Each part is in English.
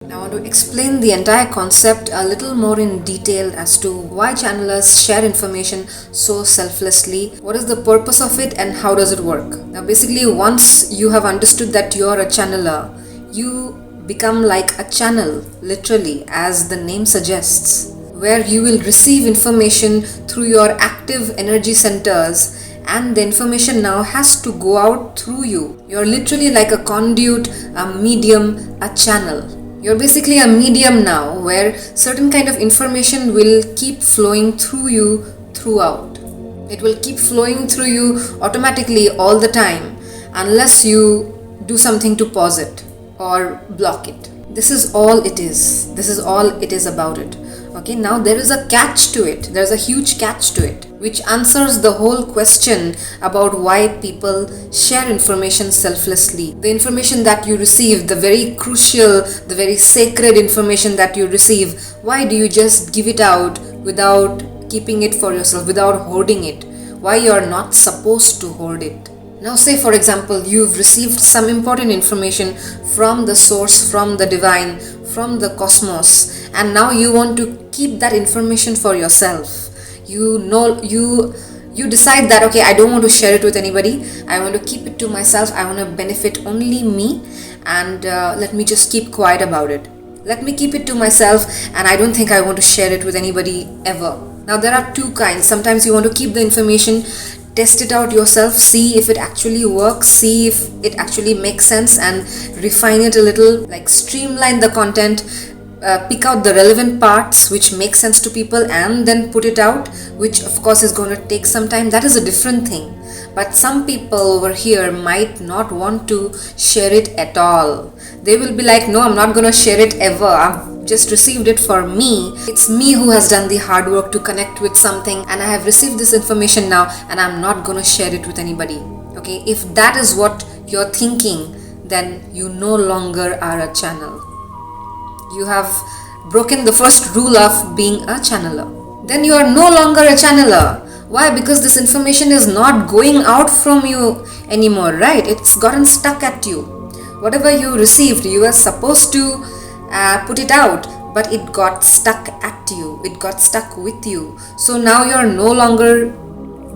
I want to explain the entire concept a little more in detail as to why channelers share information so selflessly, what is the purpose of it, and how does it work. Now basically, once you have understood that you are a channeler, you become like a channel, literally, as the name suggests, where you will receive information through your active energy centers, and the information now has to go out through you. You're literally like a conduit, a medium, a channel. You're basically a medium now where certain kind of information will keep flowing through you throughout. It will keep flowing through you automatically all the time unless you do something to pause it or block it. This is all it is. This is all it is about it. Okay, now there is a catch to it. There's a huge catch to it, which answers the whole question about why people share information selflessly. The information that you receive, the very crucial, the very sacred information that you receive, why do you just give it out without keeping it for yourself, without hoarding it? Why you're not supposed to hoard it? Now say for example, you've received some important information from the source, from the divine, from the cosmos, and now you want to keep that information for yourself. You decide that, okay, I don't want to share it with anybody. I want to keep it to myself. I want to benefit only me, and let me just keep quiet about it. Let me keep it to myself, and I don't think I want to share it with anybody ever. Now there are two kinds. Sometimes you want to keep the information, test it out yourself, see if it actually works, see if it actually makes sense, and refine it a little, like streamline the content, pick out the relevant parts which make sense to people, and then put it out, which of course is going to take some time. That is a different thing. But some people over here might not want to share it at all. They will be like, no, I'm not going to share it ever. I've just received it for me. It's me who has done the hard work to connect with something, and I have received this information now, and I'm not going to share it with anybody. Okay, if that is what you're thinking, then you no longer are a channel. You have broken the first rule of being a channeler. Then you are no longer a channeler. Why? Because this information is not going out from you anymore, right? It's gotten stuck at you. Whatever you received, you were supposed to put it out, but it got stuck at you. It got stuck with you. So now you are no longer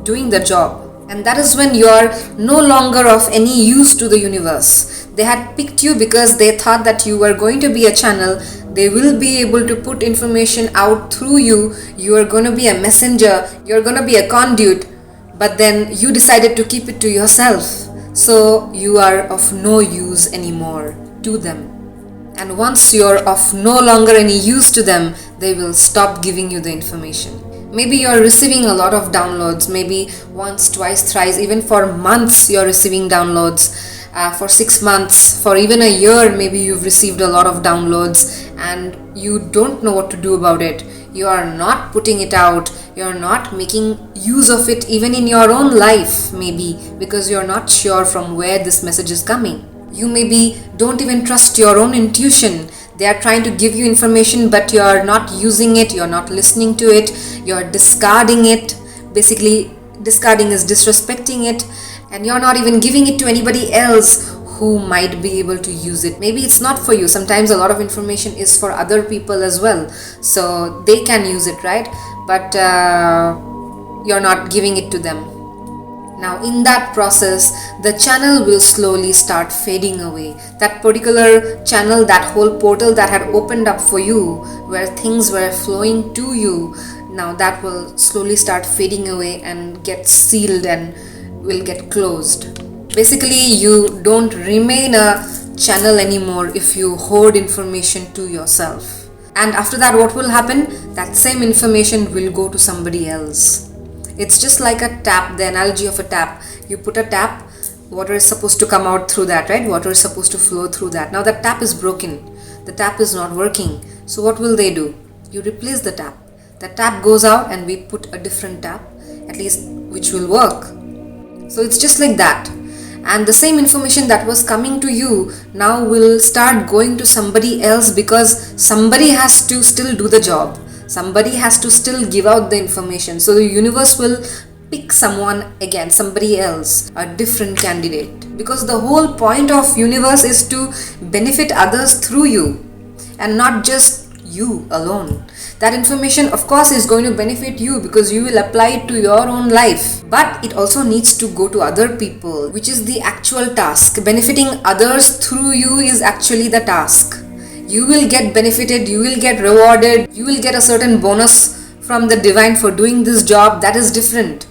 doing the job. And that is when you are no longer of any use to the universe. They had picked you because they thought that you were going to be a channel. They will be able to put information out through you. You are going to be a messenger. You're going to be a conduit. But then you decided to keep it to yourself. So you are of no use anymore to them. And once you're of no longer any use to them, they will stop giving you the information. Maybe you're receiving a lot of downloads, maybe once, twice, thrice, even for months you're receiving downloads. For 6 months, for even a year, maybe you've received a lot of downloads and you don't know what to do about it. You are not putting it out. You're not making use of it even in your own life, maybe, because you're not sure from where this message is coming. You maybe don't even trust your own intuition. They are trying to give you information, but you are not using it, you're not listening to it, you're discarding it. Basically, discarding is disrespecting it, and you're not even giving it to anybody else who might be able to use it. Maybe it's not for you. Sometimes a lot of information is for other people as well, so they can use it, right? But you're not giving it to them. Now in that process, the channel will slowly start fading away. That particular channel, that whole portal that had opened up for you, where things were flowing to you, now that will slowly start fading away and get sealed and will get closed. Basically, you don't remain a channel anymore if you hoard information to yourself. And after that, what will happen? That same information will go to somebody else. It's just like a tap, the analogy of a tap. You put a tap, water is supposed to come out through that, right? Water is supposed to flow through that. Now the tap is broken. The tap is not working. So what will they do? You replace the tap. The tap goes out and we put a different tap, at least which will work. So it's just like that. And the same information that was coming to you now will start going to somebody else, because somebody has to still do the job. Somebody has to still give out the information. So the universe will pick someone again, somebody else, a different candidate. Because the whole point of universe is to benefit others through you. and not just you alone. That information, of course, is going to benefit you because you will apply it to your own life. But it also needs to go to other people, which is the actual task. Benefiting others through you is actually the task. You will get benefited, you will get rewarded, you will get a certain bonus from the divine for doing this job. That is different.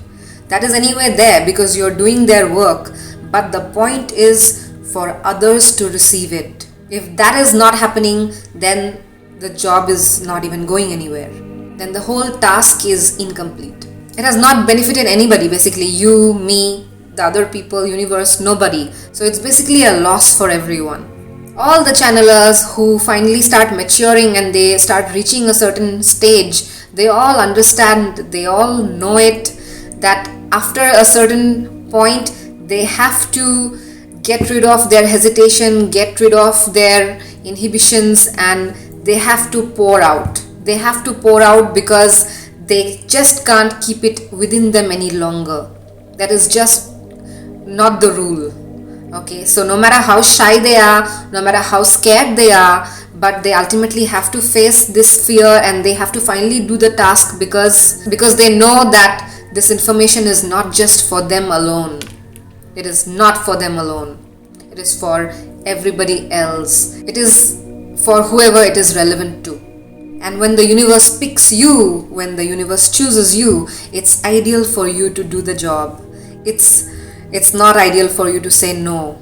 That is anyway there because you're doing their work. But the point is for others to receive it. If that is not happening, then the job is not even going anywhere. Then the whole task is incomplete. It has not benefited anybody, basically. You, me, the other people, universe, nobody. So it's basically a loss for everyone. All the channelers who finally start maturing and they start reaching a certain stage, they all understand, they all know it, that after a certain point, they have to get rid of their hesitation, get rid of their inhibitions, and they have to pour out. They have to pour out because they just can't keep it within them any longer. That is just not the rule. Okay, so no matter how shy they are, no matter how scared they are, but they ultimately have to face this fear and they have to finally do the task because they know that this information is not just for them alone. It is not for them alone. It is for everybody else. It is for whoever it is relevant to. And when the universe picks you, when the universe chooses you, it's ideal for you to do the job. It's not ideal for you to say no.